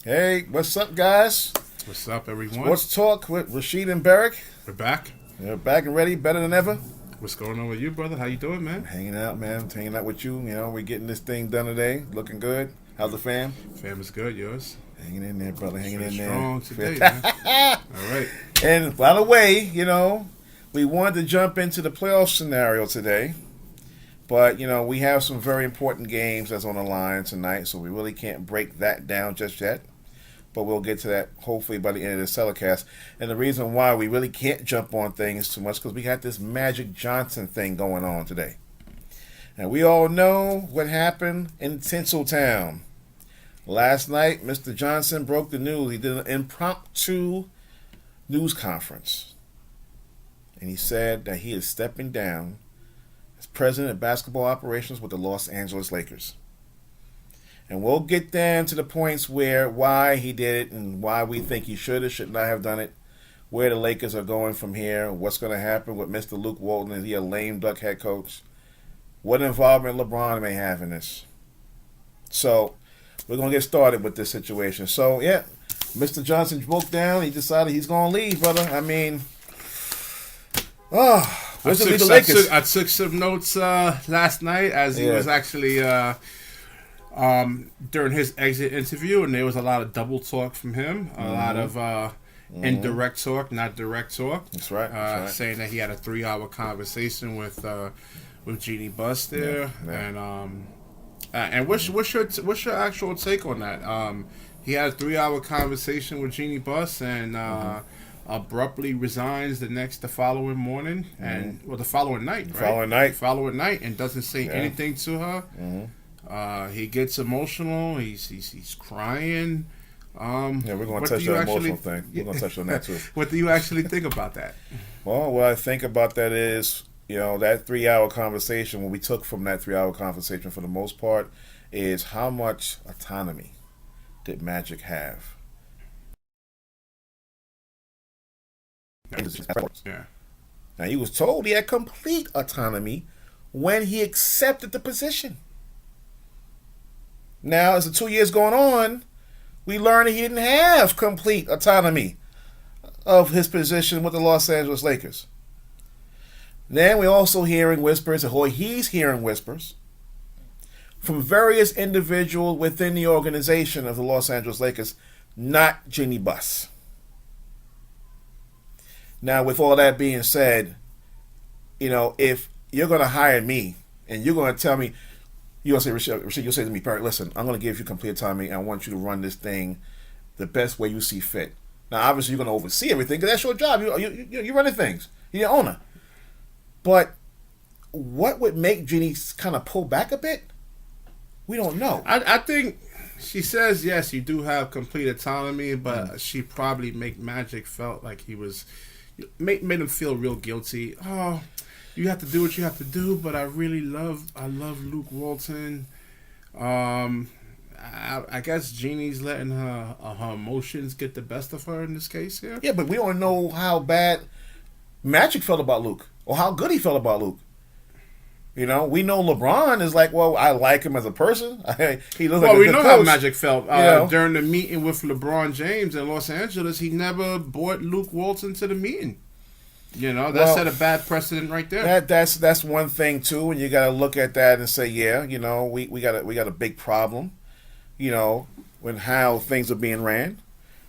Hey, what's up, guys? What's up, everyone? Sports Talk with Rashid and Barrick. We're back. We're back and ready, better than ever. What's going on with you, brother? How you doing, man? Hanging out, man. Hanging out with you. You know, we're getting this thing done today. Looking good. How's the fam? Fam is good. Yours? Hanging in there, brother. Hanging in there. Strong today, man. All right. And by the way, you know, we wanted to jump into the playoff scenario today. But, you know, we have some very important games that's on the line tonight, so we really can't break that down just yet. But we'll get to that hopefully by the end of this telecast. And the reason why we really can't jump on things too much because we got this Magic Johnson thing going on today. And we all know what happened in Tinseltown. Last night, Mr. Johnson broke the news. He did an impromptu news conference. And he said that he is stepping down as president of basketball operations with the Los Angeles Lakers. And we'll get down to the points why he did it and why we think he should or should not have done it, where the Lakers are going from here, what's going to happen with Mr. Luke Walton. Is he a lame duck head coach? What involvement LeBron may have in this. So we're going to get started with this situation. So, yeah, Mr. Johnson broke down. He decided he's going to leave, brother. I mean, where's the Lakers? I took some notes last night as he was actually during his exit interview, and there was a lot of double talk from him, a lot of indirect talk, not direct talk. That's right. That's right. Saying that he had a 3-hour conversation with Jeannie Buss there, and what's your actual take on that? He had a 3-hour conversation with Jeannie Buss and abruptly resigns the following morning and the following night, right? Following night, and doesn't say anything to her. He gets emotional. He's crying. We're going to touch that emotional thing. We're going to touch on that too. What do you actually think about that? Well, what I think about that is, you know, that 3-hour conversation, what we took from that 3-hour conversation for the most part is how much autonomy did Magic have? Yeah. Now, he was told he had complete autonomy when he accepted the position. Now, as the 2 years going on, we learned that he didn't have complete autonomy of his position with the Los Angeles Lakers. Then we're also hearing whispers, or he's hearing whispers, from various individuals within the organization of the Los Angeles Lakers, not Jeannie Buss. Now, with all that being said, you know, if you're going to hire me and you're going to tell me, you'll say, Rashid, you'll say to me, Parrot, listen, I'm going to give you complete autonomy and I want you to run this thing the best way you see fit. Now, obviously, you're going to oversee everything because that's your job. You're running things. You're the owner. But what would make Jeannie kind of pull back a bit? We don't know. I think she says, yes, you do have complete autonomy, but she probably Magic felt like he was, made him feel real guilty. Oh, you have to do what you have to do, but I love Luke Walton. I guess Jeannie's letting her emotions get the best of her in this case here. Yeah, but we don't know how bad Magic felt about Luke or how good he felt about Luke. You know, we know LeBron is like, well, I like him as a person. He looks like a good coach. We know how Magic felt. You during the meeting with LeBron James in Los Angeles, he never brought Luke Walton to the meeting. You know, that set a bad precedent right there. That's one thing too, and you got to look at that and say, yeah, you know, we got a big problem, you know, with how things are being ran.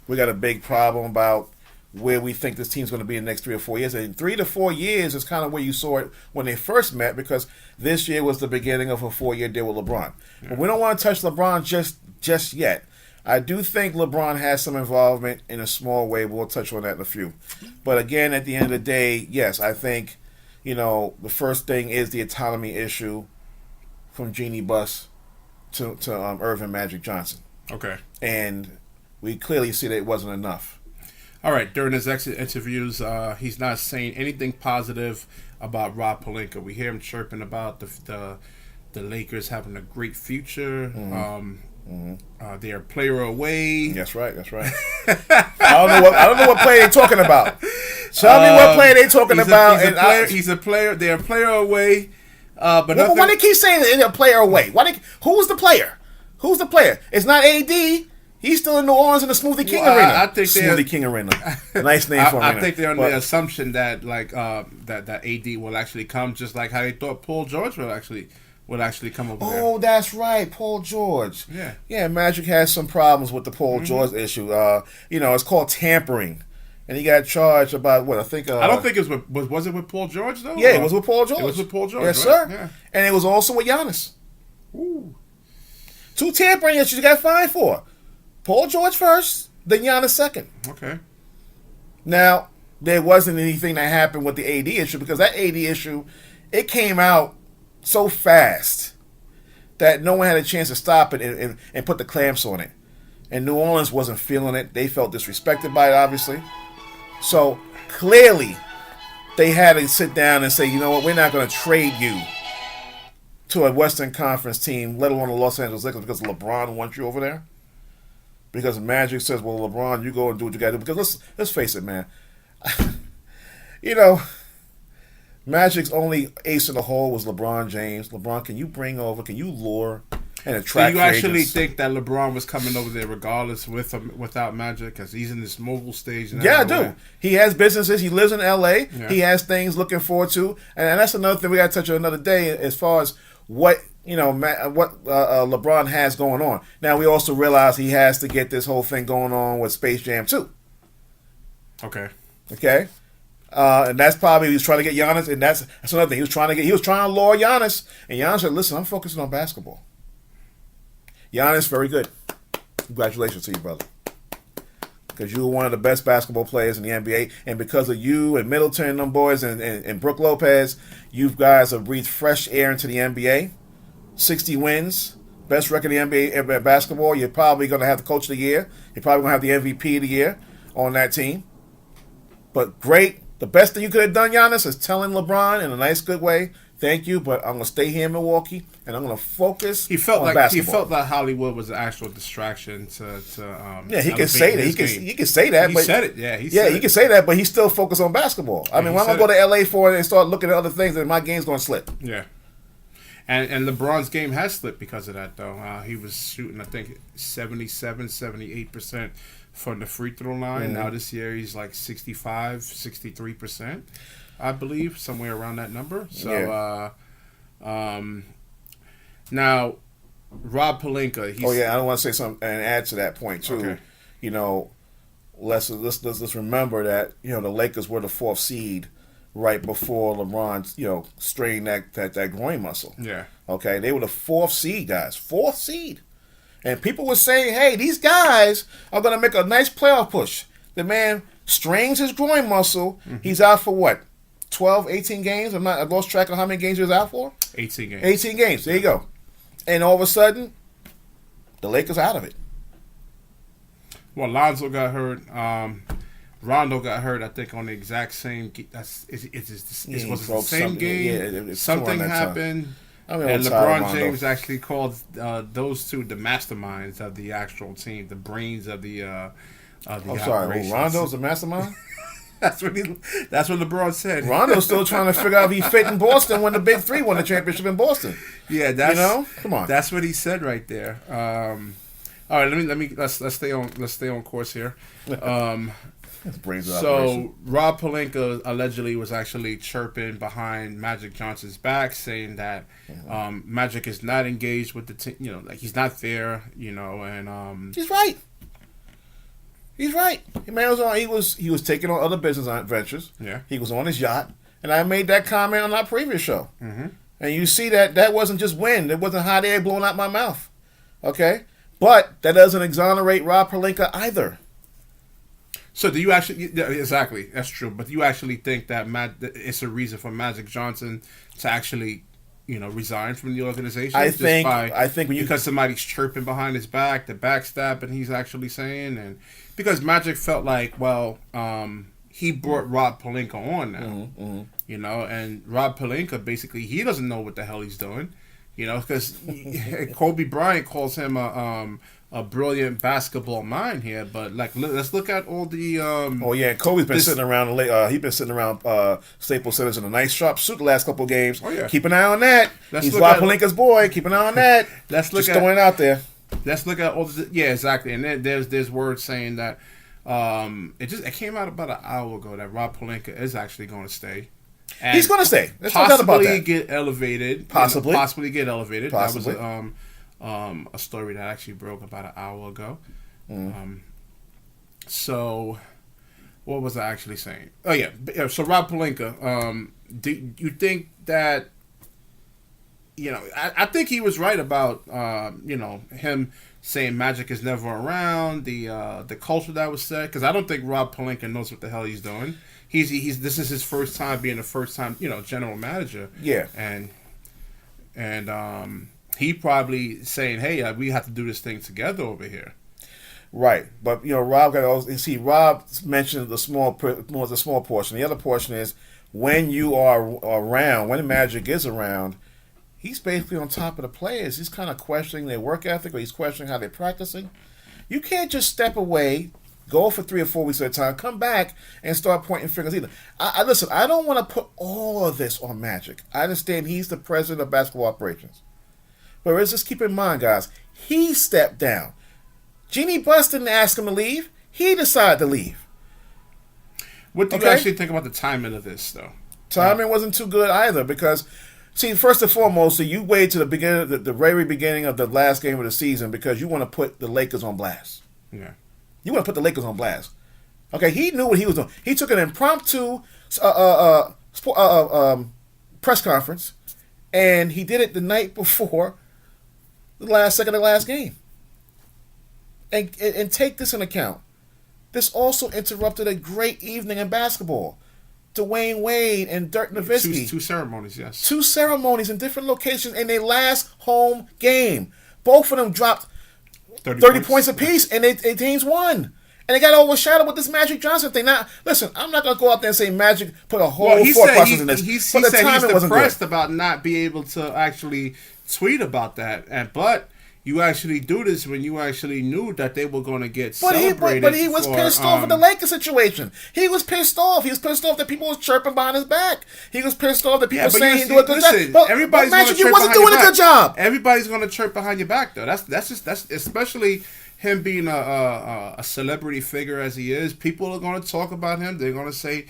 We got a big problem about where we think this team's going to be in the next 3 or 4 years. And 3 to 4 years is kind of where you saw it when they first met, because this year was the beginning of a 4-year deal with LeBron. Yeah. But we don't want to touch LeBron just yet. I do think LeBron has some involvement in a small way. We'll touch on that in a few. But again, at the end of the day, yes, I think, you know, the first thing is the autonomy issue from Jeannie Buss to Irvin Magic Johnson. Okay. And we clearly see that it wasn't enough. All right. During his exit interviews, he's not saying anything positive about Rob Pelinka. We hear him chirping about the Lakers having a great future. They're a player away. That's right. I don't know what player they're talking about. Tell me what player they're talking about. He's a player. They're a player away. But why do they keep saying they're a player away? Who's the player? It's not AD. He's still in New Orleans in the Smoothie King Well, Arena. I think Smoothie King Arena. Nice name for I arena. think they're under the assumption that that AD will actually come, just like how they thought Paul George would actually come over there. Oh, that's right, Paul George. Yeah. Magic has some problems with the Paul George issue. It's called tampering, and he got charged about what I think. I don't think it was it with Paul George though? Yeah, it was with Paul George. It was with Paul George. Yes, right? sir. Yeah. And it was also with Giannis. Ooh. 2 tampering issues you got fined for. Paul George first, then Giannis second. Okay. Now, there wasn't anything that happened with the AD issue because that AD issue, it came out so fast that no one had a chance to stop it and put the clamps on it. And New Orleans wasn't feeling it. They felt disrespected by it, obviously. So, clearly, they had to sit down and say, you know what, we're not going to trade you to a Western Conference team, let alone the Los Angeles Lakers, because LeBron wants you over there. Because Magic says, well, LeBron, you go and do what you got to do. Because let's face it, man. Magic's only ace in the hole was LeBron James. LeBron, can you lure and attract So you actually agents? think that LeBron was coming over there regardless with or without Magic because he's in this mobile stage? Yeah, I do. He has businesses. He lives in L.A. Yeah. He has things looking forward to. And that's another thing we got to touch on another day as far as what LeBron has going on. Now, we also realize he has to get this whole thing going on with Space Jam 2. Okay. And that's probably he was trying to get Giannis, and that's another thing. He was trying to lure Giannis, and Giannis said, "Listen, I'm focusing on basketball." Giannis, very good. Congratulations to you, brother, because you were one of the best basketball players in the NBA, and because of you and Middleton and them boys and Brook Lopez, you guys have breathed fresh air into the NBA. 60 wins, best record in the NBA basketball. You're probably going to have the coach of the year. You're probably going to have the MVP of the year on that team. But great. The best thing you could have done, Giannis, is telling LeBron in a nice, good way, thank you, but I'm going to stay here in Milwaukee, and I'm going to focus on basketball. He felt that Hollywood was an actual distraction to he can say that. He can say that. He but said it. Yeah, he can say that, but he's still focused on basketball. I mean, when I'm going to go to L.A. for it and start looking at other things, then my game's going to slip. Yeah. And LeBron's game has slipped because of that, though. He was shooting, I think, 77, 78% from the free throw line. Mm-hmm. Now this year he's like 65, 63%, I believe, somewhere around that number. So, now, Rob Pelinka. I don't want to say something and add to that point, too. Okay. Let's remember that, the Lakers were the 4th seed right before LeBron, strained that groin muscle. Yeah. Okay, they were the 4th seed, guys. 4th seed. And people were saying, hey, these guys are going to make a nice playoff push. The man strains his groin muscle. Mm-hmm. He's out for what? 12, 18 games? I lost track of how many games he was out for. 18 games. 18 games. There you go. And all of a sudden, the Lakers are out of it. Well, Lonzo got hurt. Rondo got hurt, I think, on the exact same. Was it the same game? Yeah, something happened. And LeBron James actually called those two the masterminds of the actual team, the brains of the. I'm sorry, Rondo's the mastermind. That's what LeBron said. Rondo's still trying to figure out if he fit in Boston when the Big Three won the championship in Boston. Yeah, come on. That's what he said right there. All right, let's stay on course here. So Rob Pelinka allegedly was actually chirping behind Magic Johnson's back, saying that Magic is not engaged with the team. Like he's not there. And he's right. He's right. He was taking on other business ventures. Yeah. He was on his yacht, and I made that comment on our previous show. Mm-hmm. And you see that wasn't just wind; it wasn't hot air blowing out my mouth. Okay, but that doesn't exonerate Rob Pelinka either. So do you actually? Yeah, exactly, that's true. But do you actually think that it's a reason for Magic Johnson to actually, resign from the organization? I think because somebody's chirping behind his back, the backstab, and he's actually saying, and because Magic felt like, he brought Rob Pelinka on now, and Rob Pelinka basically he doesn't know what the hell he's doing, because Kobe Bryant calls him a brilliant basketball mind here, but let's look at all the. Kobe's been sitting around. He's been sitting around Staples Center in a nice sharp suit the last couple of games. Oh yeah, keep an eye on that. He's Rob Pelinka's boy. Keep an eye on that. Let's look just throwing it out there. Let's look at all the, yeah, exactly. And then there's word saying that it came out about an hour ago that Rob Pelinka is actually going to stay. And he's going to stay. There's no doubt about possibly that. get elevated. Possibly. Possibly get elevated. Possibly. That was a story that actually broke about an hour ago. So, what was I actually saying? Oh yeah. So Rob Pelinka. Do you think that? I think he was right about him saying Magic is never around, the culture that was set, because I don't think Rob Pelinka knows what the hell he's doing. He's this is his first time being the first time general manager. Yeah, and he probably saying, hey, we have to do this thing together over here. Right, but Rob Rob mentioned the small portion. The other portion is when you are around, when Magic is around. He's basically on top of the players. He's kind of questioning their work ethic, or he's questioning how they're practicing. You can't just step away, go for 3 or 4 weeks at a time, come back, and start pointing fingers either. Listen, I don't want to put all of this on Magic. I understand he's the president of basketball operations. But let's just keep in mind, guys, he stepped down. Jeannie Buss didn't ask him to leave. He decided to leave. What do you actually think about the timing of this, though? Timing wasn't too good either, because... See, first and foremost, you wait to the beginning, the very beginning of the last game of the season because you want to put the Lakers on blast. Yeah, you want to put the Lakers on blast. Okay, he knew what he was doing. He took an impromptu press conference, and he did it the night before the second of the last game. And take this into account. This also interrupted a great evening in basketball. Dirk Wade and Dirk Nowitzki. Two ceremonies, yes. 2 ceremonies in different locations in their last home game. Both of them dropped 30 points apiece, and their teams won. And they got overshadowed with this Magic Johnson thing. Now, listen, I'm not going to go out there and say Magic put a whole 4 process in this. He said he's depressed about not being able to actually tweet about that. But you actually do this when you actually knew that they were going to get celebrated. But he was pissed off with the Lakers situation. He was pissed off. He was pissed off that people was chirping behind his back. He was pissed off that people saying he do a good job. But Magic, you wasn't doing a good job. Everybody's going to chirp behind your back, though. That's especially him being a celebrity figure as he is. People are going to talk about him. They're going to say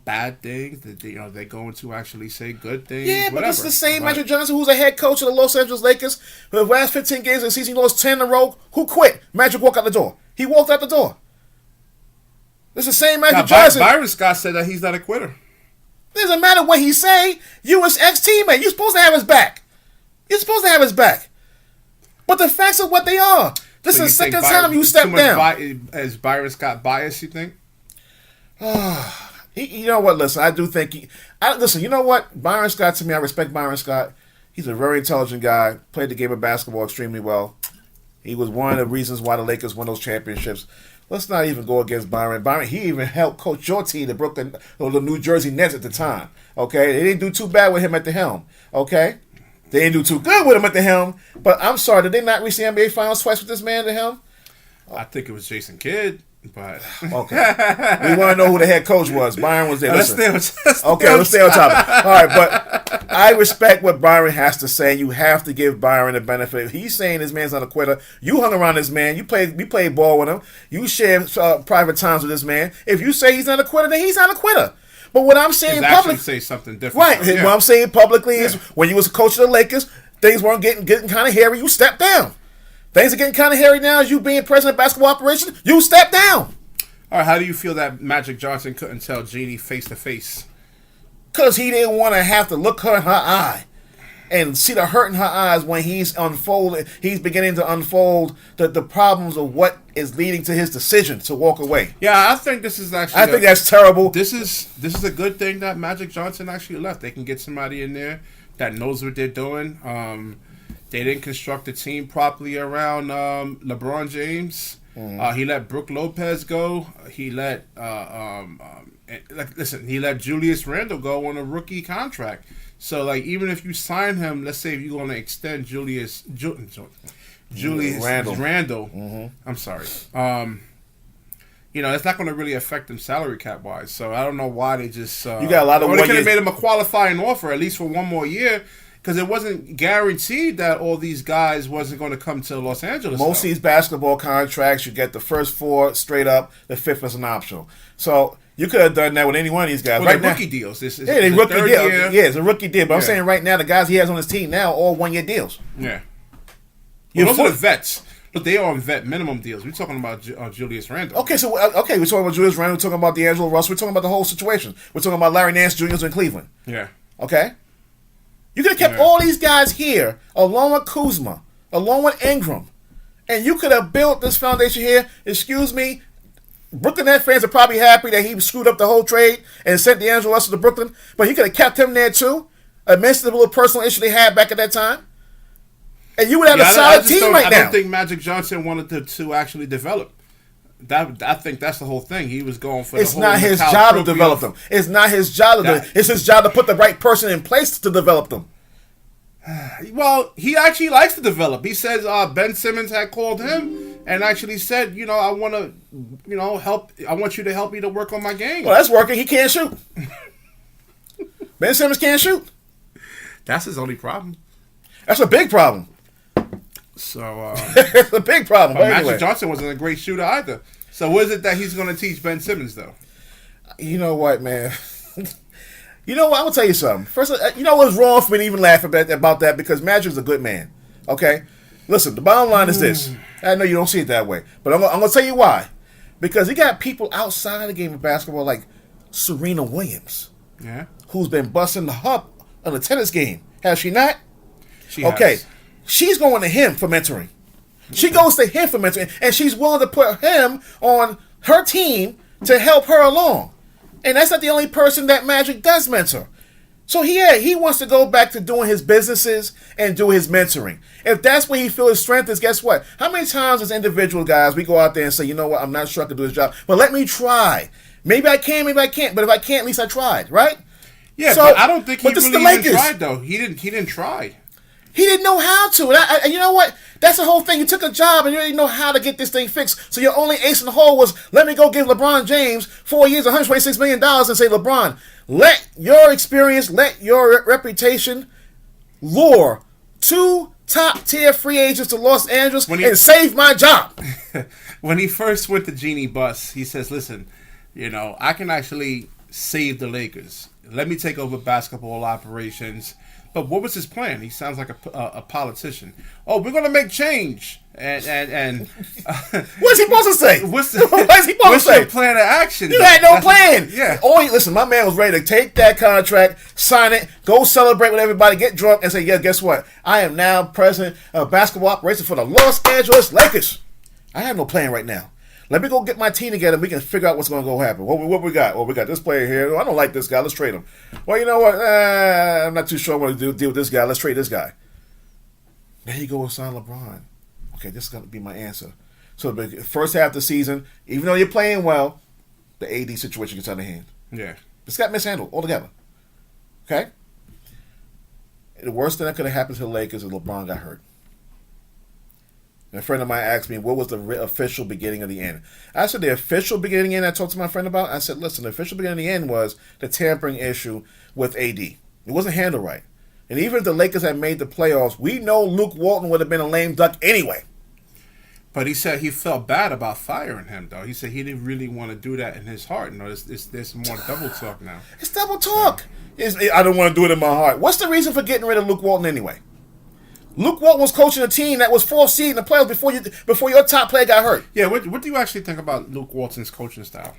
bad things. They're going to actually say good things. Yeah, but it's the same Magic Johnson who's a head coach of the Los Angeles Lakers. For the last 15 games of the season, he lost 10 in a row. Who quit? Magic walked out the door. He walked out the door. It's the same Magic Johnson. Byron Scott said that he's not a quitter. It doesn't matter what he say. You was ex-teammate. You're supposed to have his back. You're supposed to have his back. But the facts are what they are. This is the second time you stepped down. Is Byron Scott biased, you think? You know what? Listen, I do think listen, you know what? Byron Scott, to me, I respect Byron Scott. He's a very intelligent guy. Played the game of basketball extremely well. He was one of the reasons why the Lakers won those championships. Let's not even go against Byron. He even helped coach your team, the New Jersey Nets at the time. Okay? They didn't do too bad with him at the helm. Okay? They didn't do too good with him at the helm. But I'm sorry, did they not reach the NBA Finals twice with this man at the helm? I think it was Jason Kidd. But okay, we want to know who the head coach was. Byron was there. Let's stay on topic. All right, but I respect what Byron has to say. You have to give Byron the benefit. If he's saying this man's not a quitter, you hung around this man. You played ball with him. You shared private times with this man. If you say he's not a quitter, then he's not a quitter. But what I'm saying publicly, say something different. Right. Yeah. What I'm saying publicly is when you was a coach of the Lakers, things weren't getting kind of hairy. You stepped down. Things are getting kind of hairy now as you being president of basketball operations. You step down. All right, how do you feel that Magic Johnson couldn't tell Jeannie face to face? Because he didn't want to have to look her in her eye and see the hurt in her eyes when he's beginning to unfold the problems of what is leading to his decision to walk away. Yeah, I think this is actually... I think that's terrible. This is a good thing that Magic Johnson actually left. They can get somebody in there that knows what they're doing. They didn't construct the team properly around LeBron James. He let Brook Lopez go. He let he let Julius Randle go on a rookie contract. So even if you sign him, let's say if you're going to extend Julius Randle, I'm sorry. It's not going to really affect them salary cap wise. So I don't know why they just. You got a lot of. They could have made him a qualifying offer at least for one more year. because it wasn't guaranteed that all these guys wasn't going to come to Los Angeles. Most of these basketball contracts, you get the first 4 straight up, the 5th is an optional. So you could have done that with any one of these guys. Well, right they're now, rookie deals. This is they rookie deal. year. Yeah, it's a rookie deal. But I'm Yeah. saying right now, the guys he has on his team now, all 1-year deals. Yeah. You Well, those know, are the vets. But they are on vet minimum deals. We're talking about Julius Randle. Okay, so we're talking about Julius Randle, we're talking about D'Angelo Russell, we're talking about the whole situation. We're talking about Larry Nance Jr. in Cleveland. Yeah. Okay? You could have kept all these guys here, along with Kuzma, along with Ingram, and you could have built this foundation here. Excuse me, Brooklyn Nets fans are probably happy that he screwed up the whole trade and sent D'Angelo Russell to Brooklyn, but he could have kept him there too, amidst the little personal issue they had back at that time. And you would have a solid team right now. I don't think Magic Johnson wanted to actually develop. I think that's the whole thing. He was going for. It's not his job to develop them. It's not his job to do it. It's his job to put the right person in place to develop them. Well, he actually likes to develop. He says Ben Simmons had called him and actually said, I want to, help. I want you to help me to work on my game. Well, that's working. He can't shoot. Ben Simmons can't shoot. That's his only problem. That's a big problem. So it's a big problem. But anyway. Magic Johnson wasn't a great shooter either. So what is it that he's going to teach Ben Simmons though? You know what, man? You know what? I'm gonna tell you something. First, you know what's wrong for me to even laugh about that because Magic's a good man. Okay, listen. The bottom line is this. I know you don't see it that way, but I'm gonna tell you why. Because he got people outside the game of basketball like Serena Williams, who's been busting the hub on the tennis game. Has she not? She has. Has. She's going to him for mentoring. She goes to him for mentoring, and she's willing to put him on her team to help her along. And that's not the only person that Magic does mentor. So he wants to go back to doing his businesses and do his mentoring. If that's where he feels his strength is, guess what? How many times as individual guys we go out there and say, you know what, I'm not sure I can do this job, but let me try. Maybe I can, maybe I can't. But if I can't, at least I tried, right? Yeah, so, but I don't think he really even tried though. He didn't try. He didn't know how to. And you know what? That's the whole thing. You took a job and you didn't know how to get this thing fixed. So your only ace in the hole was, let me go give LeBron James 4 years, $126 million and say, LeBron, let your experience, let your reputation lure 2 top-tier free agents to Los Angeles and save my job. When he first went to Genie Bus, he says, listen, I can actually save the Lakers. Let me take over basketball operations. But what was his plan? He sounds like a politician. Oh, we're going to make change. And what's he supposed to say? What's he supposed to say? Your plan of action? You had no plan. Yeah. Listen, my man was ready to take that contract, sign it, go celebrate with everybody, get drunk, and say, yeah, guess what? I am now president of basketball operations for the Los Angeles Lakers. I have no plan right now. Let me go get my team together and we can figure out what's going to go happen. What we got? Well, we got this player here. I don't like this guy. Let's trade him. Well, you know what? I'm not too sure I want to deal with this guy. Let's trade this guy. There you go and sign LeBron. Okay, this is going to be my answer. So the first half of the season, even though you're playing well, the AD situation gets out of hand. Yeah. It's got mishandled altogether. Okay? The worst thing that could have happened to the Lakers is LeBron got hurt. And a friend of mine asked me, what was the official beginning of the end? I said the official beginning and I talked to my friend about. I said, listen, the official beginning of the end was the tampering issue with AD. It wasn't handled right. And even if the Lakers had made the playoffs, we know Luke Walton would have been a lame duck anyway. But he said he felt bad about firing him, though. He said he didn't really want to do that in his heart. There's more double talk now. It's double talk. I don't want to do it in my heart. What's the reason for getting rid of Luke Walton anyway? Luke Walton was coaching a team that was 4th seed in the playoffs before your top player got hurt. Yeah, what do you actually think about Luke Walton's coaching style?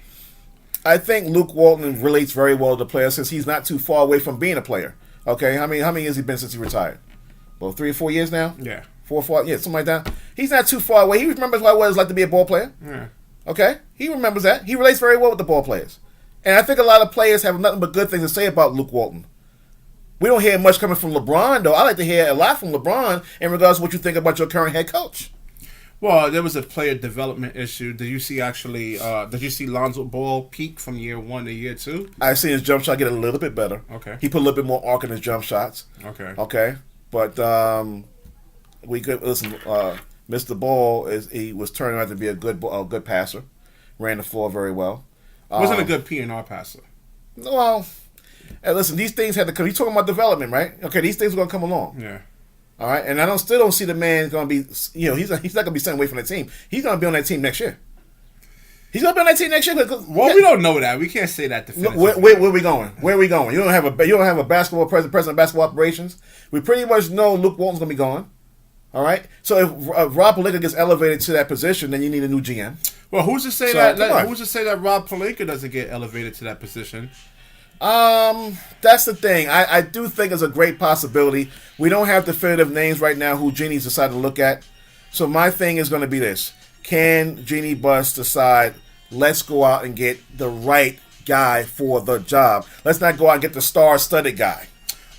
I think Luke Walton relates very well to the player since he's not too far away from being a player. Okay, how many years has he been since he retired? Well, 3 or 4 years now? Yeah. 4 or 5, yeah, something like that. He's not too far away. He remembers what it was like to be a ball player. Yeah. Okay? He remembers that. He relates very well with the ball players. And I think a lot of players have nothing but good things to say about Luke Walton. We don't hear much coming from LeBron, though. I like to hear a lot from LeBron in regards to what you think about your current head coach. Well, there was a player development issue. Did you see Lonzo Ball peak from year 1 to year 2? I've seen his jump shot get a little bit better. Okay. He put a little bit more arc in his jump shots. Okay. But we could listen. Mr. Ball he was turning out to be a good passer. Ran the floor very well. Wasn't a good P&R passer. Well, Hey, listen, these things had to come. He's talking about development, right? Okay, these things are going to come along. Yeah. All right, and still don't see the man going to be. He's not going to be sent away from the team. He's going to be on that team next year. He's going to be on that team next year. Well, we don't know that. We can't say that definitively. Where are we going? Where are we going? You don't have a basketball president of basketball operations. We pretty much know Luke Walton's going to be gone. All right. So if Rob Pelinka gets elevated to that position, then you need a new GM. Well, who's to say who's to say that Rob Pelinka doesn't get elevated to that position? That's the thing. I do think it's a great possibility. We don't have definitive names right now who Jeannie's decided to look at. So my thing is going to be this. Can Jeannie Buss decide, let's go out and get the right guy for the job? Let's not go out and get the star-studded guy.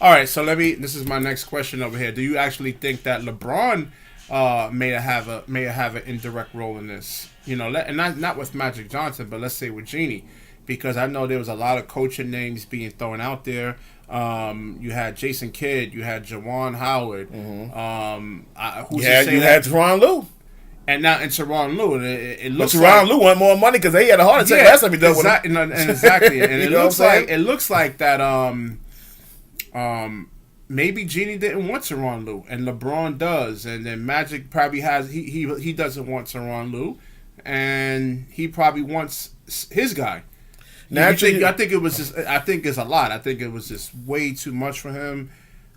All right, so this is my next question over here. Do you actually think that LeBron may have an indirect role in this? You know, and not with Magic Johnson, but let's say with Jeannie. Because I know there was a lot of coaching names being thrown out there. You had Jason Kidd, you had Jawan Howard. Mm-hmm. You had Tyronn Lue. And Tyronn Lue. It looks Tyronn Lue want more money because he had a heart attack last time he dealt with him. Exactly. And it looks like that maybe Jeannie didn't want Tyronn Lue, and LeBron does. And then Magic probably he doesn't want Tyronn Lue, and he probably wants his guy. I think it's a lot. I think it was just way too much for him.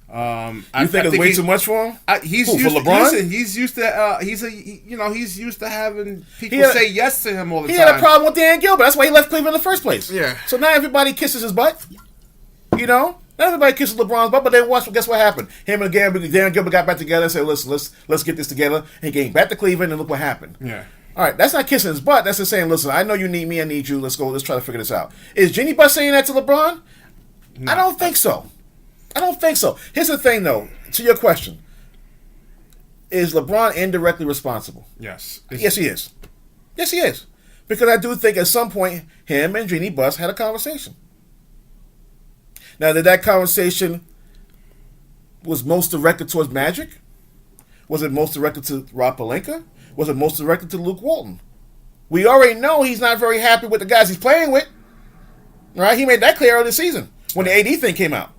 You think it's way too much for him? For LeBron? Listen, he's used to he's used to having people say yes to him all the time. He had a problem with Dan Gilbert. That's why he left Cleveland in the first place. Yeah. So now everybody kisses his butt. You know? Not everybody kisses LeBron's butt, but then guess what happened? Him and Dan Gilbert got back together and said, listen, let's get this together. And he came back to Cleveland, and look what happened. Yeah. All right, that's not kissing his butt. That's just saying, listen, I know you need me, I need you. Let's go. Let's try to figure this out. Is Jeannie Buss saying that to LeBron? No. I don't think so. Here's the thing, though. To your question, is LeBron indirectly responsible? Yes. Yes, he is. Yes, he is. Because I do think at some point him and Jeannie Buss had a conversation. Now, did that conversation was most directed towards Magic? Was it most directed to Rob Pelinka? Was it most directed to Luke Walton? We already know he's not very happy with the guys he's playing with. Right? He made that clear early this season when the AD thing came out.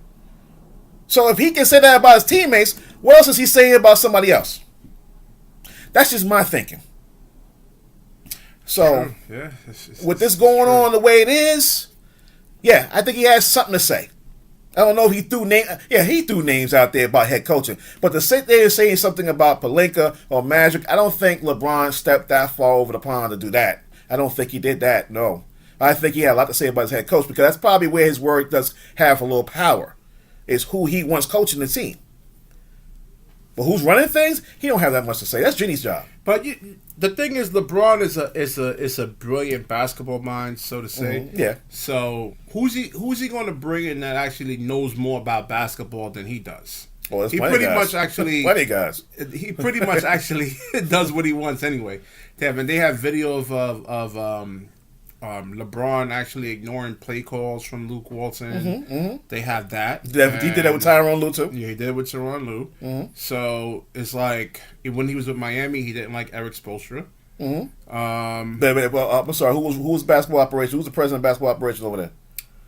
So if he can say that about his teammates, what else is he saying about somebody else? That's just my thinking. So, with this going on the way it is, yeah, I think he has something to say. I don't know if he threw names out there about head coaching. But to sit there and saying something about Pelinka or Magic, I don't think LeBron stepped that far over the pond to do that. I don't think he did that, no. I think he had a lot to say about his head coach because that's probably where his word does have a little power, is who he wants coaching the team. But who's running things? He don't have that much to say. That's Jeannie's job. But the thing is, LeBron is a brilliant basketball mind, so to say. Mm-hmm. Yeah. So who's he going to bring in that actually knows more about basketball than he does? Well, he pretty much actually plenty guys. He pretty much actually does what he wants anyway. They have video of LeBron actually ignoring play calls from Luke Walton. Mm-hmm, mm-hmm. They have that. He did that with Tyronn Lue too. Yeah, he did it with Tyronn Lue. Mm-hmm. So it's like when he was with Miami, he didn't like Eric Spoelstra. Mm-hmm. I'm sorry. Who was basketball operations? Who was the president of basketball operations over there?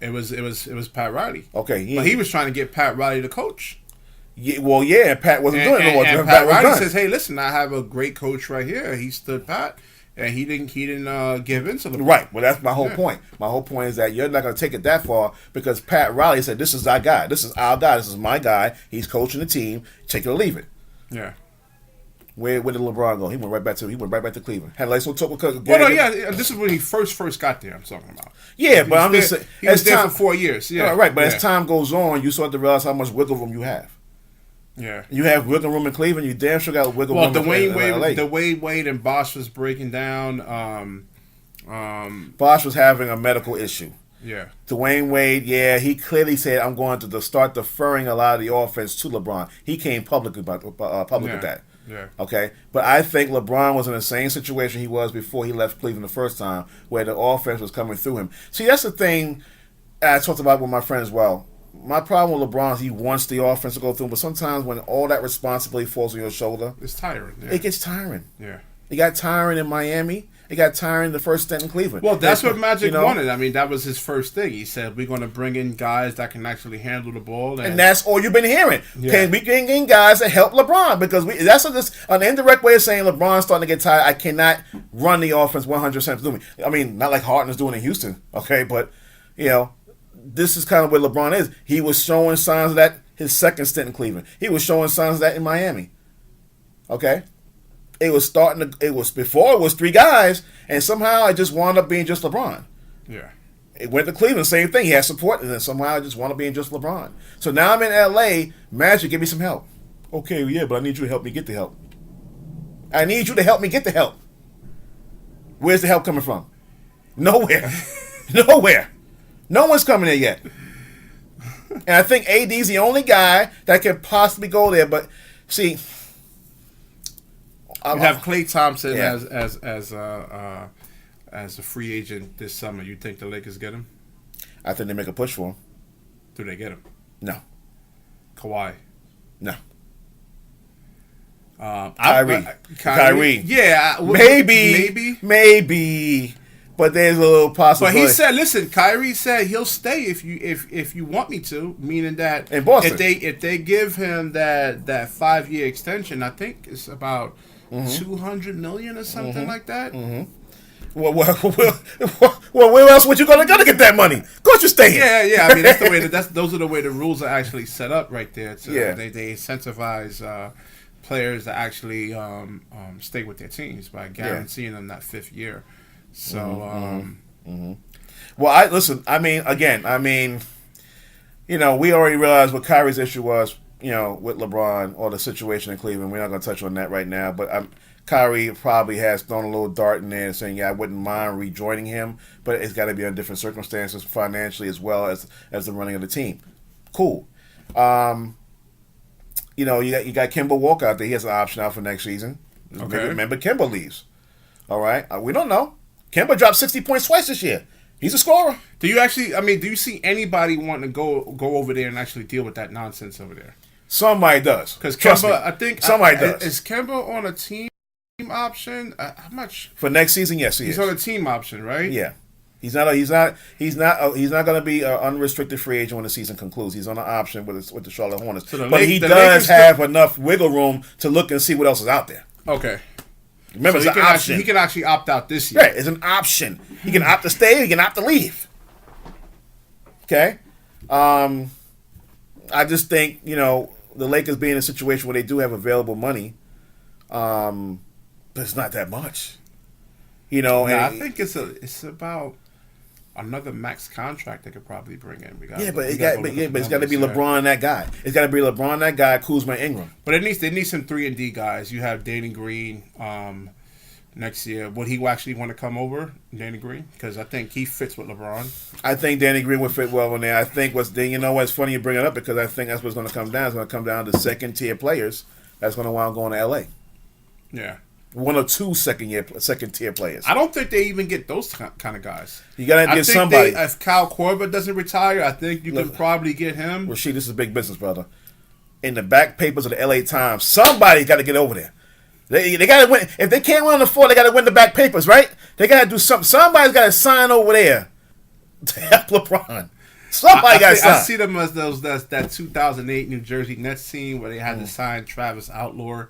It was Pat Riley. Okay, but he was trying to get Pat Riley to coach. Yeah, Pat wasn't doing it. And Pat Riley says, "Hey, listen, I have a great coach right here." He stood pat. And he didn't give in to the right. Well, that's my whole point. My whole point is that you're not going to take it that far because Pat Riley said, "This is our guy. This is our guy. This is my guy. He's coaching the team. Take it or leave it." Yeah. Where did LeBron go? He went right back to Cleveland. Had a nice little talk with. This is when he first got there. I'm talking about. Yeah, but I'm just saying he was there for 4 years. Yeah, right. But as time goes on, you start to realize how much wiggle room you have. Yeah, you have wiggle room in Cleveland. You damn sure got wiggle room. Well, the way Wade and Bosh was breaking down. Bosh was having a medical issue. Yeah, Dwayne Wade. Yeah, he clearly said, "I'm going to start deferring a lot of the offense to LeBron." He came public with that. Yeah. Okay, but I think LeBron was in the same situation he was before he left Cleveland the first time, where the offense was coming through him. See, that's the thing I talked about with my friend as well. My problem with LeBron is he wants the offense to go through him, but sometimes when all that responsibility falls on your shoulder, it's tiring. Yeah. It gets tiring. Yeah. It got tiring in Miami. It got tiring the first stint in Cleveland. Well, that's what Magic wanted. I mean, that was his first thing. He said, we're going to bring in guys that can actually handle the ball. And that's all you've been hearing. Yeah. Can we bring in guys that help LeBron? Because that's an indirect way of saying LeBron's starting to get tired. I cannot run the offense 100% through me. I mean, not like Harden is doing in Houston, okay? But, this is kind of where LeBron is. He was showing signs of that his second stint in Cleveland. He was showing signs of that in Miami. Okay? It was before it was three guys, and somehow it just wound up being just LeBron. Yeah. It went to Cleveland, same thing. He had support, and then somehow it just wound up being just LeBron. So now I'm in LA. Magic, give me some help. Okay, yeah, but I need you to help me get the help. I need you to help me get the help. Where's the help coming from? Nowhere. Nowhere. No one's coming there yet. And I think AD's the only guy that could possibly go there. But see, you have Klay Thompson as a free agent this summer. You think the Lakers get him? I think they make a push for him. Do they get him? No. Kawhi? No. Kyrie? Yeah. Maybe. But there's a little possibility. But he said, "Listen, Kyrie said he'll stay if you want me to." Meaning that in Boston, if they give him that 5-year extension, I think it's about $200 million or something like that. Mm-hmm. Well, where else would you gonna get that money? Of course you stay here. Yeah. I mean, that's the way those are the way the rules are actually set up right there. They incentivize players to actually stay with their teams by guaranteeing them that 5th year. So, well, listen. I mean, we already realized what Kyrie's issue was, with LeBron or the situation in Cleveland. We're not going to touch on that right now. But Kyrie probably has thrown a little dart in there, saying, "Yeah, I wouldn't mind rejoining him, but it's got to be under different circumstances, financially as well as the running of the team." Cool. You got Kemba Walker out there. He has an option out for next season. Okay. Remember, Kemba leaves. All right. We don't know. Kemba dropped 60 points twice this year. He's a scorer. Do you see anybody wanting to go over there and actually deal with that nonsense over there? Somebody does. Because Kemba, I think somebody does. Is Kemba on a team option? How much for next season? Yes, he's on a team option, right? Yeah. He's not going to be an unrestricted free agent when the season concludes. He's on an option with the Charlotte Hornets. But he does have enough wiggle room to look and see what else is out there. Okay. Remember, so it's an option. He can actually opt out this year. Right, it's an option. He can opt to stay. He can opt to leave. Okay. I just think the Lakers being in a situation where they do have available money, but it's not that much. I think it's about another max contract they could probably bring in. It's got to be LeBron that guy. It's got to be LeBron that guy, Kuzma, Ingram. But they need some 3-and-D guys. You have Danny Green next year. Would he actually want to come over, Danny Green? Because I think he fits with LeBron. I think Danny Green would fit well in there. I think what's funny you bring it up because I think that's what's going to come down. It's going to come down to second-tier players that's going to wind up going to L.A. Yeah. One or two second-tier players. I don't think they even get those kind of guys. You got to get somebody. If Kyle Korver doesn't retire, I think you can probably get him. Rasheed, this is big business, brother. In the back papers of the L.A. Times, somebody's got to get over there. They got to win. If they can't win on the floor, they got to win the back papers, right? They got to do something. Somebody's got to sign over there to help LeBron. Somebody got to sign. I see them as that 2008 New Jersey Nets team where they had to sign Travis Outlaw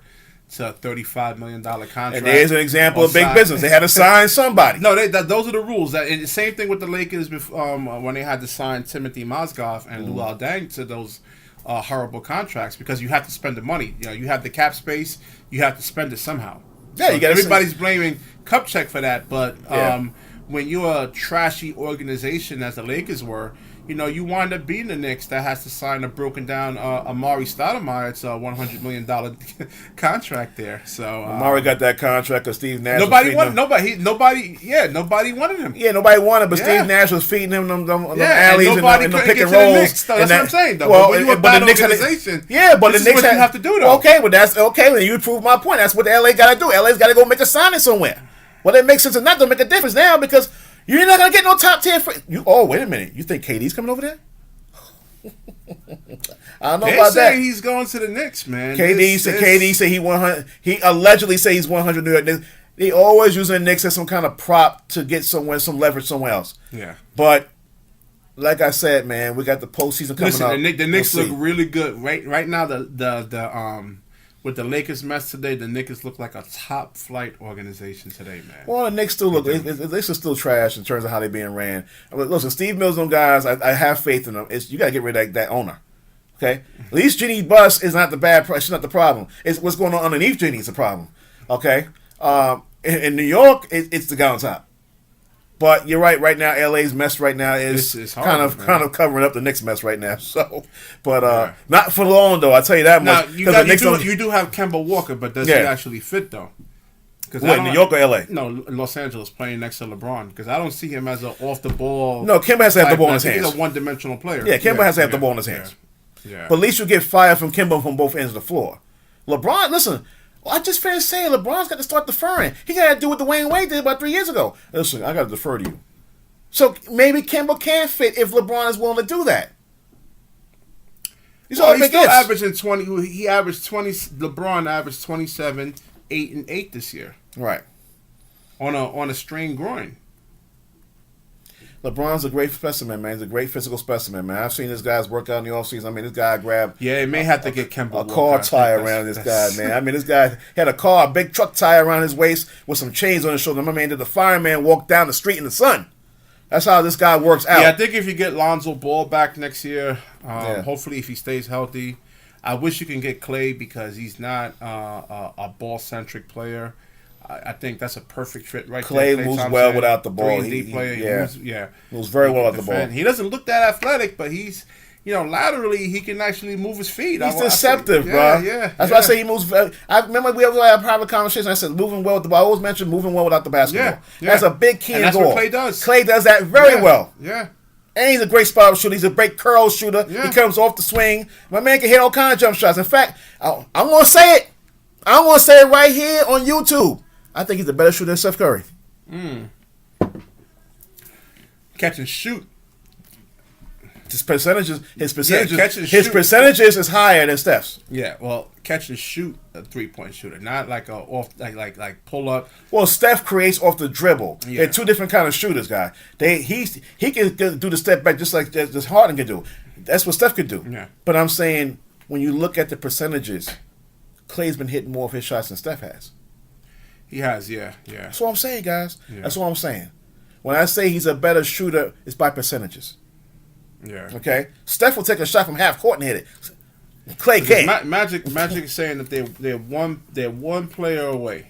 to a $35 million contract. And there's an example of big business. They had to sign somebody. No, those are the rules. And the same thing with the Lakers when they had to sign Timothy Mozgov and Luol Deng to those horrible contracts because you have to spend the money. You have the cap space. You have to spend it somehow. Yeah, so everybody's blaming Kupchak for that, but when you're a trashy organization as the Lakers were, you wind up being the Knicks that has to sign a broken down Amari Stoudemire. It's a $100 million contract there. So Amari got that contract because Steve Nash. Nobody wanted him. Yeah, nobody wanted, but Steve Nash was feeding him them alleys and the pick and rolls. That's what I'm saying. Though. Well, when you're a bad organization, but the Knicks you have to do though. Okay, well that's okay. Then you prove my point. That's what the LA got to do. LA's got to go make a signing somewhere. Whether it makes sense or not, don't make a difference now because. You're not gonna get no top tier. Wait a minute. You think KD's coming over there? I don't know about that. He's going to the Knicks, man. KD said he 100. He allegedly say he's 100 New York. They always using the Knicks as some kind of prop to get somewhere, some leverage somewhere else. Yeah. But like I said, man, we got the postseason coming up. Listen, the Knicks look really good right now. The with the Lakers mess today, the Knicks look like a top flight organization today, man. Well, the Knicks still look. The Knicks are still trash in terms of how they're being ran. Listen, Steve Mills, them guys, I have faith in them. You got to get rid of that owner. Okay, at least Jeannie Buss is not the bad. She's not the problem. It's what's going on underneath Jeannie's the problem. Okay, in New York, it's the guy on top. But you're right. Right now, LA's mess right now is kind of covering up the Knicks mess right now. So, but not for long though. I tell you that now, much. You do have Kemba Walker, but does he actually fit though? What, New York or LA? No, Los Angeles playing next to LeBron because I don't see him as an off the ball. No, Kemba has to have the ball in his hands. He's a one-dimensional player. Yeah, Kemba has to have the ball in his hands. Yeah. But at least you get fired from Kemba from both ends of the floor. LeBron, listen. I just finished saying LeBron's got to start deferring. He got to do what Dwayne Wade did about 3 years ago. Listen, I got to defer to you. So maybe Kemba can fit if LeBron is willing to do that. He's still averaging 20. He averaged 20. LeBron averaged 27, 8 and 8 this year. Right. On a strained groin. LeBron's a great specimen, man. He's a great physical specimen, man. I've seen this guy's work out in the offseason. I mean, this guy grabbed... Yeah, it may have to get Kemba a car tire around this guy, man. I mean, this guy had a big truck tire around his waist with some chains on his shoulder. My man did the fireman walk down the street in the sun. That's how this guy works out. Yeah, I think if you get Lonzo Ball back next year, hopefully if he stays healthy, I wish you can get Clay because he's not a ball-centric player. I think that's a perfect fit right there. Clay moves Thompson, well without the ball. He moves very well without the ball. He doesn't look that athletic, but he's, laterally he can actually move his feet. He's deceptive, bro. Yeah, that's why I say he moves. I remember we had a private conversation. I said moving well with the ball. I always mentioned moving well without the basketball. Yeah. That's a big key in that's goal. What Clay does. Clay does that very well. Yeah. And he's a great spot-up shooter. He's a great curl shooter. Yeah. He comes off the swing. My man can hit all kinds of jump shots. In fact, I'm going to say it. I'm going to say it right here on YouTube. I think he's a better shooter than Steph Curry. Catch and shoot. His percentages is higher than Steph's. Yeah, well, catch and shoot a 3-point shooter, not like a off like pull up. Well, Steph creates off the dribble. Yeah. They're two different kind of shooters, guy. He can do the step back just like just Harden can do. That's what Steph could do. Yeah. But I'm saying when you look at the percentages, Clay's been hitting more of his shots than Steph has. He has, yeah. That's what I'm saying, guys. Yeah. That's what I'm saying. When I say he's a better shooter, it's by percentages. Yeah. Okay? Steph will take a shot from half court and hit it. Clay can't. Magic is saying that they're one player away.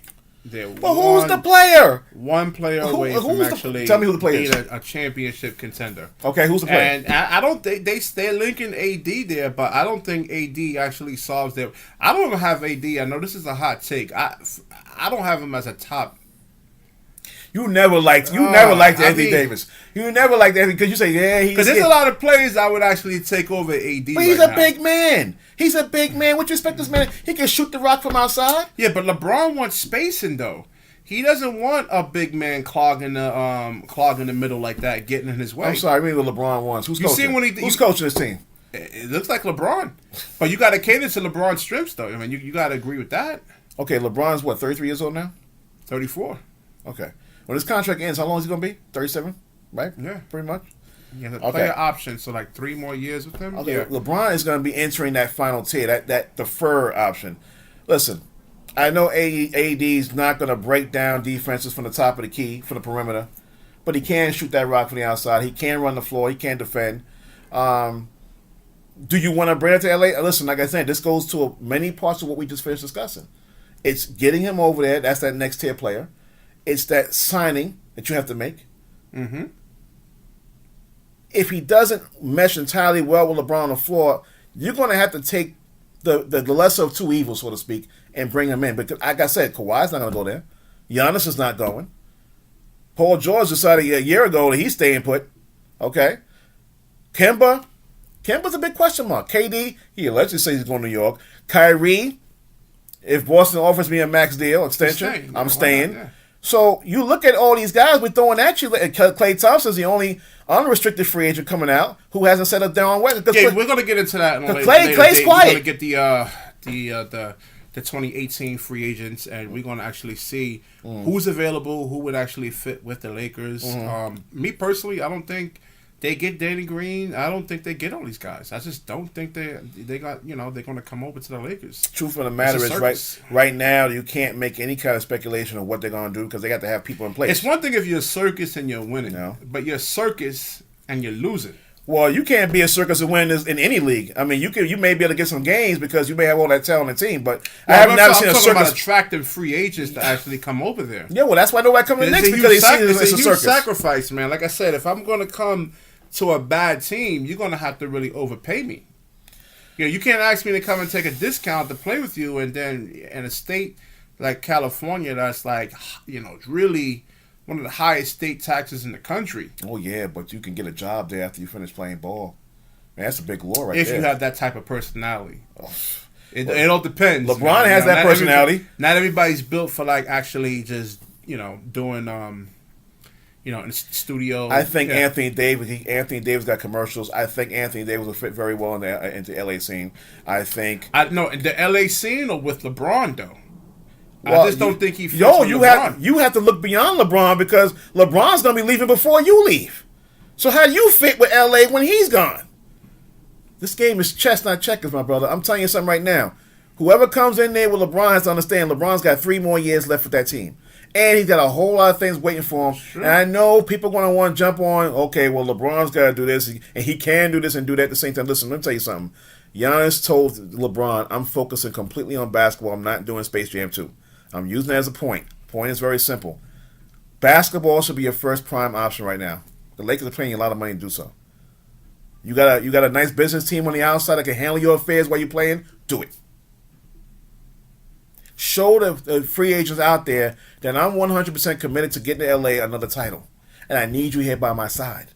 Who's the player? One player away from actually tell me who the player being is. a championship contender. Okay, who's the player? And I don't think they're linking AD there, but I don't think AD actually solves their. I don't even have AD. I know this is a hot take. I don't have him as a top. You never liked Anthony Davis. You never liked Anthony because you say because there's a lot of players I would actually take over AD. But he's a big man. He's a big man. What you expect this man? He can shoot the rock from outside. Yeah, but LeBron wants spacing though. He doesn't want a big man clogging the middle like that, getting in his way. I'm sorry, I mean what LeBron wants. Who's coaching? Who's coaching this team? It looks like LeBron, but you got to cater to LeBron's strengths though. I mean, you got to agree with that. Okay, LeBron's what, 33 years old now? 34. Okay. When his contract ends, how long is he going to be? 37, right? Yeah. Pretty much. Yeah, the player option, so like 3 more years with him. Okay, yeah. LeBron is going to be entering that final tier, that defer option. Listen, I know AD's not going to break down defenses from the top of the key for the perimeter, but he can shoot that rock from the outside. He can run the floor. He can defend. Do you want to bring it to LA? Listen, like I said, this goes to many parts of what we just finished discussing. It's getting him over there. That's that next tier player. It's that signing that you have to make. Mm-hmm. If he doesn't mesh entirely well with LeBron on the floor, you're going to have to take the lesser of two evils, so to speak, and bring him in. Because, like I said, Kawhi's not going to go there. Giannis is not going. Paul George decided a year ago that he's staying put. Okay? Kemba's a big question mark. KD, he allegedly says he's going to New York. Kyrie, if Boston offers me a max deal extension, I'm staying. Yeah. So you look at all these guys we're throwing at you. Klay Thompson's the only unrestricted free agent coming out who hasn't set up down on West. Yeah, we're going to get into that. Clay's quiet. We're going to get the the 2018 free agents, and we're going to actually see who's available, who would actually fit with the Lakers. Me personally, I don't think they get Danny Green. I don't think they get all these guys. I just don't think they got, they're going to come over to the Lakers. Truth of the matter is, right now, you can't make any kind of speculation of what they're going to do because they got to have people in place. It's one thing if you're a circus and you're winning, but you're a circus and you're losing. Well, you can't be a circus and win in any league. I mean, you may be able to get some games because you may have all that talent on the team, but I have never seen a circus. About attractive free agents to actually come over there. Yeah, well, that's why nobody comes to the Knicks because they see it as a circus. Sacrifice, man. Like I said, if I'm going to come to a bad team, you're going to have to really overpay me. You can't ask me to come and take a discount to play with you, and then in a state like California, that's like, really one of the highest state taxes in the country. Oh, yeah, but you can get a job there after you finish playing ball. Man, that's a big law right there. If you have that type of personality. It all depends. LeBron has that personality. Not everybody's built for, like, actually just, doing, in the studio. I think Anthony Davis got commercials. I think Anthony Davis will fit very well into the LA scene. No, the LA scene or with LeBron, though? Well, I just don't think he fits with LeBron. You have to look beyond LeBron because LeBron's going to be leaving before you leave. So how do you fit with LA when he's gone? This game is chess, not checkers, my brother. I'm telling you something right now. Whoever comes in there with LeBron has to understand LeBron's got 3 more years left with that team. And he's got a whole lot of things waiting for him. Sure. And I know people are going to want to jump on, okay, well, LeBron's got to do this, and he can do this and do that at the same time. Listen, let me tell you something. Giannis told LeBron, I'm focusing completely on basketball. I'm not doing Space Jam 2. I'm using it as a point. Point is very simple. Basketball should be your first prime option right now. The Lakers are paying you a lot of money to do so. You got a nice business team on the outside that can handle your affairs while you're playing? Do it. Show the free agents out there that I'm 100% committed to getting to LA another title. And I need you here by my side.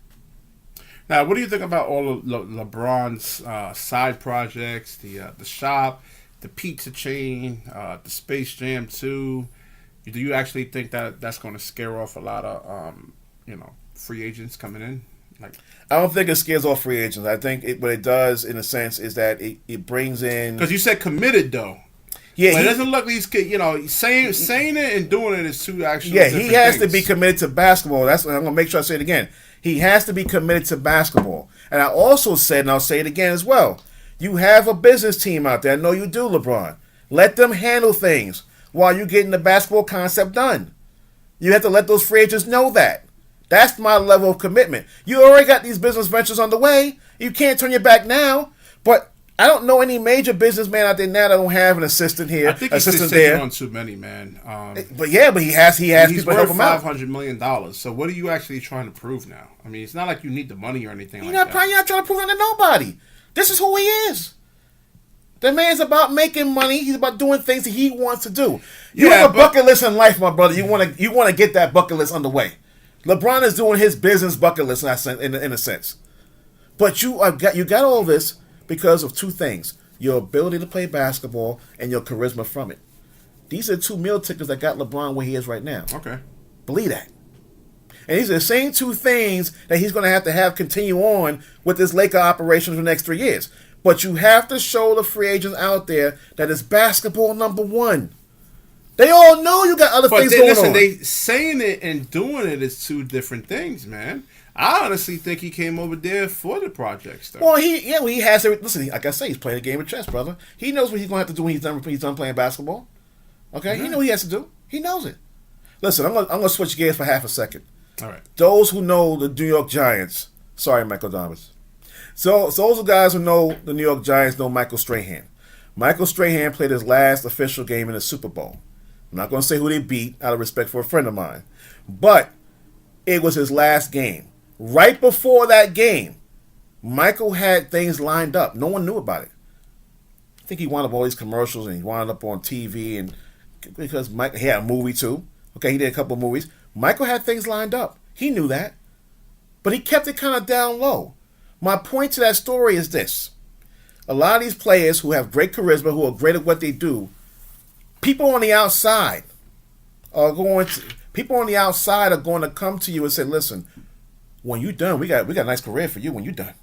Now, what do you think about all of LeBron's side projects, the shop, the pizza chain, the Space Jam 2? Do you actually think that that's going to scare off a lot of, free agents coming in? I don't think it scares off free agents. I think what it does, in a sense, is that it brings in... Because you said committed, though. Yeah, it doesn't look these kids. Saying it and doing it is two actual. Yeah, he has to be committed to basketball. That's what I'm gonna make sure I say it again. He has to be committed to basketball. And I also said, and I'll say it again as well. You have a business team out there. I know you do, LeBron. Let them handle things while you're getting the basketball concept done. You have to let those free agents know that. That's my level of commitment. You already got these business ventures on the way. You can't turn your back now. But I don't know any major businessman out there now that don't have an assistant here, I think he's taking on too many, man. But he has he's people help him out. $500 million. So what are you actually trying to prove now? I mean, it's not like you need the money or anything You're not trying to prove that to nobody. This is who he is. The man's about making money. He's about doing things that he wants to do. You have a bucket list in life, my brother. You want to get that bucket list underway. LeBron is doing his business bucket list in a sense. But you got all this because of two things: your ability to play basketball and your charisma from it. These are 2 meal tickets that got LeBron where he is right now. Okay. Believe that. And these are the same 2 things that he's going to have continue on with this Laker operation for the next 3 years. But you have to show the free agents out there that it's basketball number 1. They all know you got other things going on. They saying it and doing it is 2 different things, man. I honestly think he came over there for the project stuff. Well, he has everything. Listen, like I say, he's playing a game of chess, brother. He knows what he's going to have to do when he's done playing basketball. Okay, He knows what he has to do. He knows it. Listen, I'm gonna switch gears for half a second. All right. Those who know the New York Giants, sorry, Michael Thomas. So those are guys who know the New York Giants know Michael Strahan. Michael Strahan played his last official game in the Super Bowl. I'm not going to say who they beat out of respect for a friend of mine, but it was his last game. Right before that game, Michael had things lined up. No one knew about it. I think he wound up all these commercials and he wound up on TV, and because he had a movie too. Okay, he did a couple of movies. Michael had things lined up. He knew that, but he kept it kind of down low. My point to that story is this: a lot of these players who have great charisma, who are great at what they do, people on the outside are going to come to you and say, "Listen, when you're done, we got a nice career for you when you're done."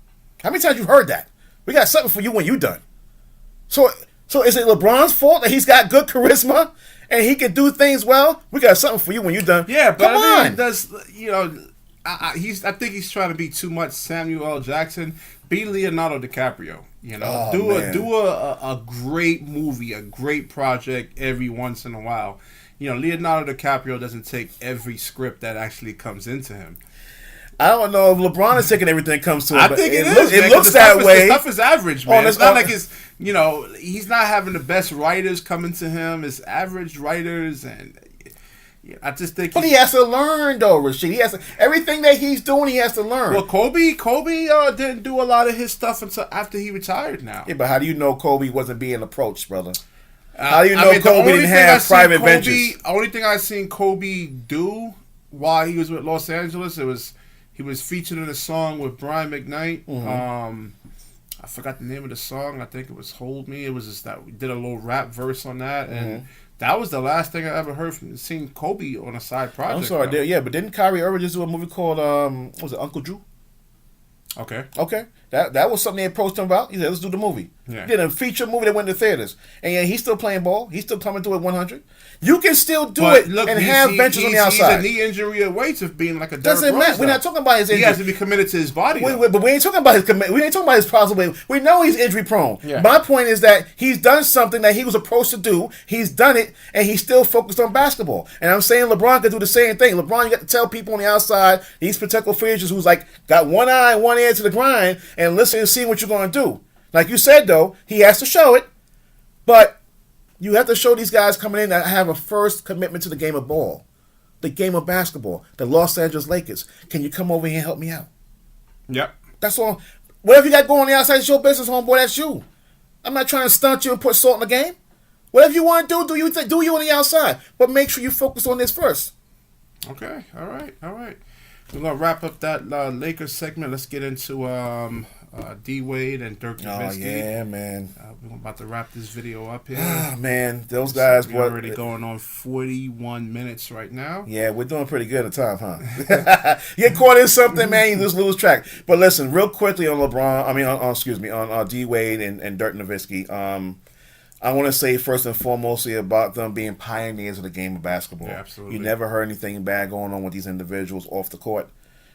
How many times you've heard that? We got something for you when you're done. So So is it LeBron's fault that he's got good charisma and he can do things well? We got something for you when you're done. Yeah, but come on. Does I think he's trying to be too much Samuel L. Jackson. Be Leonardo DiCaprio. Do a great movie, a great project every once in a while. Leonardo DiCaprio doesn't take every script that actually comes into him. I don't know if LeBron is taking everything that comes to him. I think it is. It looks that way. The stuff is average, man. It's not like he's not having the best writers coming to him. It's average writers, and I just think. But he has to learn, though, Rashid. He has to, everything that he's doing, he has to learn. Well, Kobe didn't do a lot of his stuff until after he retired. Now, yeah, but how do you know Kobe wasn't being apropached, brother? How do you know Kobe didn't have private ventures? The only thing I seen Kobe do while he was with Los Angeles, he was featured in a song with Brian McKnight. Mm-hmm. I forgot the name of the song. I think it was "Hold Me." It was just that we did a little rap verse on that, and that was the last thing I ever heard from seeing Kobe on a side project. I'm sorry, yeah, but didn't Kyrie Irving just do a movie called what was it, Uncle Drew? Okay. That was something they approached him about. He said, let's do the movie. Yeah. He did a feature movie that went to theaters. And yeah, he's still playing ball. He's still coming through at 100. You can still do it and have ventures on the outside. He's a knee injury away to being like a doesn't matter. We're not talking about his injury. He has to be committed to his body. But we ain't talking about his possible. We know he's injury prone. Yeah. My point is that he's done something that he was approached to do. He's done it, and he's still focused on basketball. And I'm saying LeBron could do the same thing. LeBron, you got to tell people on the outside, these particular free agents who's like got one eye and one ear to the grind, and listen and see what you're going to do. Like you said, though, he has to show it, but you have to show these guys coming in that have a first commitment to the game of ball, the game of basketball, the Los Angeles Lakers. Can you come over here and help me out? Yep. That's all. Whatever you got going on the outside, it's your business, homeboy. That's you. I'm not trying to stunt you and put salt in the game. Whatever you want to do you on the outside. But make sure you focus on this first. Okay. All right. We're going to wrap up that Lakers segment. Let's get into D. Wade and Dirk and Wade. Oh, yeah, man. We're about to wrap this video up here. Ah, man. Those guys we're already going on 41 minutes right now. Yeah, we're doing pretty good at the time, huh? You get caught in something, man, you just lose track. But listen, real quickly on on D. Wade and Dirk Nowitzki. I want to say first and foremost about them being pioneers of the game of basketball. Yeah, absolutely. You never heard anything bad going on with these individuals off the court.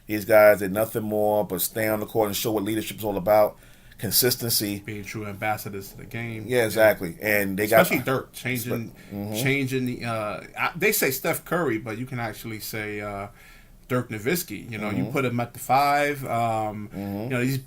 These guys did nothing more but stay on the court and show what leadership is all about. Consistency. Being true ambassadors to the game. Yeah, exactly. And they especially Dirk changing the. They say Steph Curry, but you can actually say Dirk Nowitzki. You put him at the 5. These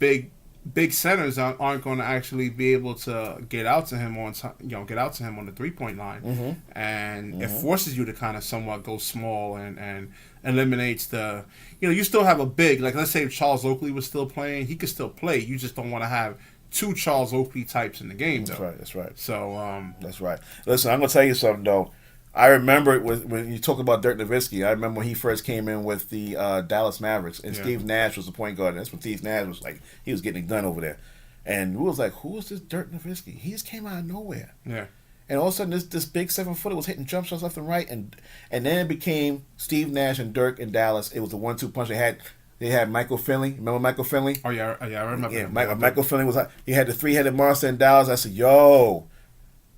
big centers aren't going to actually be able to get out to him on the 3-point line, and it forces you to kind of somewhat go small and eliminates the. You still have a big, like let's say if Charles Oakley was still playing, he could still play. You just don't want to have 2 Charles Oakley types in the game. That's right. So that's right. Listen, I'm gonna tell you something though. I remember when you talk about Dirk Nowitzki. I remember when he first came in with the Dallas Mavericks, and Steve Nash was the point guard. And that's when Steve Nash was like, he was getting it done over there, and we was like, who is this Dirk Nowitzki? He just came out of nowhere. Yeah. And all of a sudden, this big 7-footer was hitting jump shots left and right, and then it became Steve Nash and Dirk in Dallas. It was a 1-2 punch. They had Michael Finley. Remember Michael Finley? Oh yeah, I remember. Yeah, Michael Finley was. He had the 3-headed monster in Dallas. I said, yo.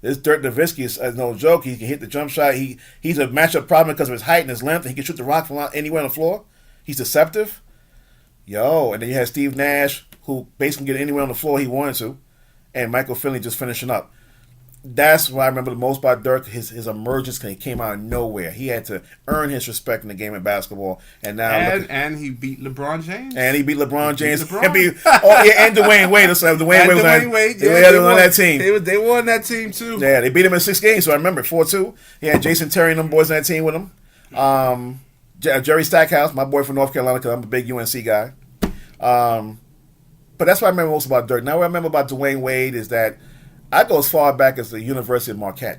This Dirk Nowitzki is no joke. He can hit the jump shot. He's a matchup problem because of his height and his length, and he can shoot the rock from anywhere on the floor. He's deceptive. And then you had Steve Nash, who basically can get anywhere on the floor he wanted to, and Michael Finley just finishing up. That's what I remember the most about Dirk, his emergence. He came out of nowhere. He had to earn his respect in the game of basketball. And now and he beat LeBron James. And he beat LeBron James. And Dwayne Wade. Dwayne Wade was on that team. They won that team too. Yeah, they beat him in 6 games, so I remember 4-2. He had Jason Terry and them boys on that team with him. Jerry Stackhouse, my boy from North Carolina, because I'm a big UNC guy. But that's what I remember most about Dirk. Now what I remember about Dwayne Wade is that I go as far back as the University of Marquette.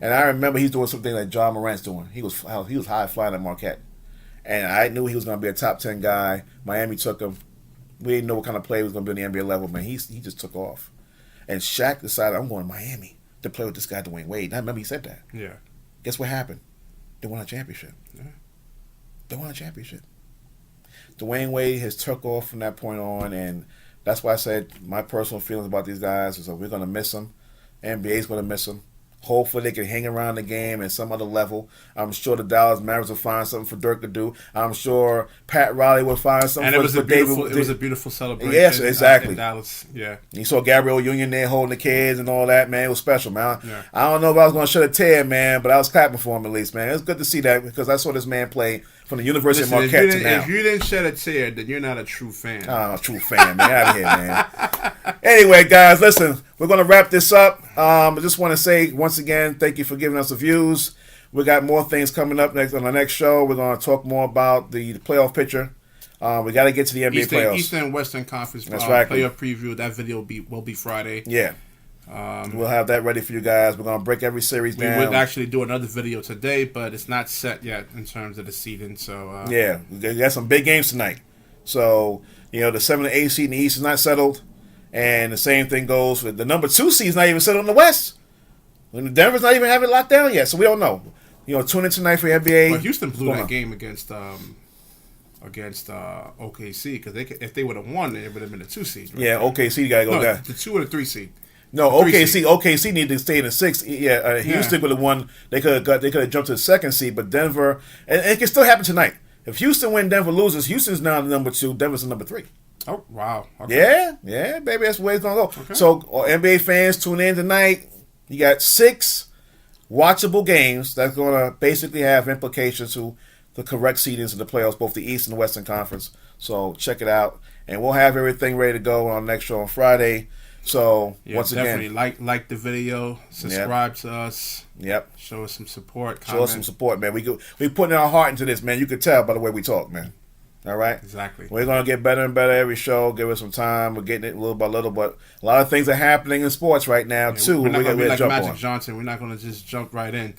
And I remember he's doing something like John Morant's doing. He was high flying at Marquette. And I knew he was going to be a top 10 guy. Miami took him. We didn't know what kind of play he was going to be on the NBA level, man. He just took off. And Shaq decided, I'm going to Miami to play with this guy, Dwayne Wade. And I remember he said that. Yeah. Guess what happened? They won a championship. Yeah. They won a championship. Dwayne Wade has took off from that point on, and That's why I said my personal feelings about these guys is that we're going to miss them. NBA's going to miss them. Hopefully they can hang around the game at some other level. I'm sure the Dallas Mavericks will find something for Dirk to do. I'm sure Pat Riley will find something and for David. It was a beautiful celebration. Yes, exactly. In Dallas, yeah. You saw Gabrielle Union there holding the kids and all that, man. It was special, man. Yeah. I don't know if I was going to shed a tear, man, but I was clapping for him at least, man. It was good to see that because I saw this man play from the University of Marquette to now. If you didn't shed a tear, then you're not a true fan. I'm a true fan, man. Get out of here, man. Anyway, guys, listen, we're going to wrap this up. I just want to say, once again, thank you for giving us the views. We got more things coming up next on the next show. We're going to talk more about the playoff picture. We got to get to the NBA playoffs. Eastern and Western Conference That's right. playoff preview. That video will be Friday. Yeah. We'll have that ready for you guys. We're going to break every series down. We would actually do another video today, but it's not set yet in terms of the seeding. So yeah, we got some big games tonight. So, the 7 and 8 seed in the East is not settled. And the same thing goes with the number 2 seed is not even settled in the West. And Denver's not even having it locked down yet, so we don't know. Tune in tonight for NBA. Well, Houston blew that game against OKC because if they would have won, it would have been a 2 seed. Right? Yeah, OKC got to go down. The 2 or the 3 seed. No, OKC needed to stay in the 6th. Yeah, Houston would have won. They could have jumped to the 2nd seed, but Denver, and it can still happen tonight. If Houston wins, Denver loses. Houston's now the number 2. Denver's the number 3. Oh wow! Okay. Yeah, baby, that's the way it's gonna go. Okay. So, NBA fans, tune in tonight. You got 6 watchable games that's gonna basically have implications to the correct seedings in the playoffs, both the East and the Western Conference. So check it out, and we'll have everything ready to go on our next show on Friday. So once definitely again, like the video, subscribe to us. Yep. Show us some support. Show us some support, man. We putting our heart into this, man. You can tell by the way we talk, man. All right? Exactly. We're going to get better and better every show. Give us some time. We're getting it little by little, but a lot of things are happening in sports right now, too. We're not going to be like jump Magic on. Johnson. We're not going to just jump right in.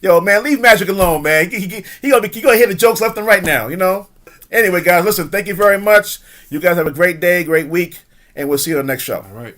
Yo, man, leave Magic alone, man. He gonna hear the jokes left and right now, Anyway, guys, listen, thank you very much. You guys have a great day, great week, and we'll see you on the next show. All right.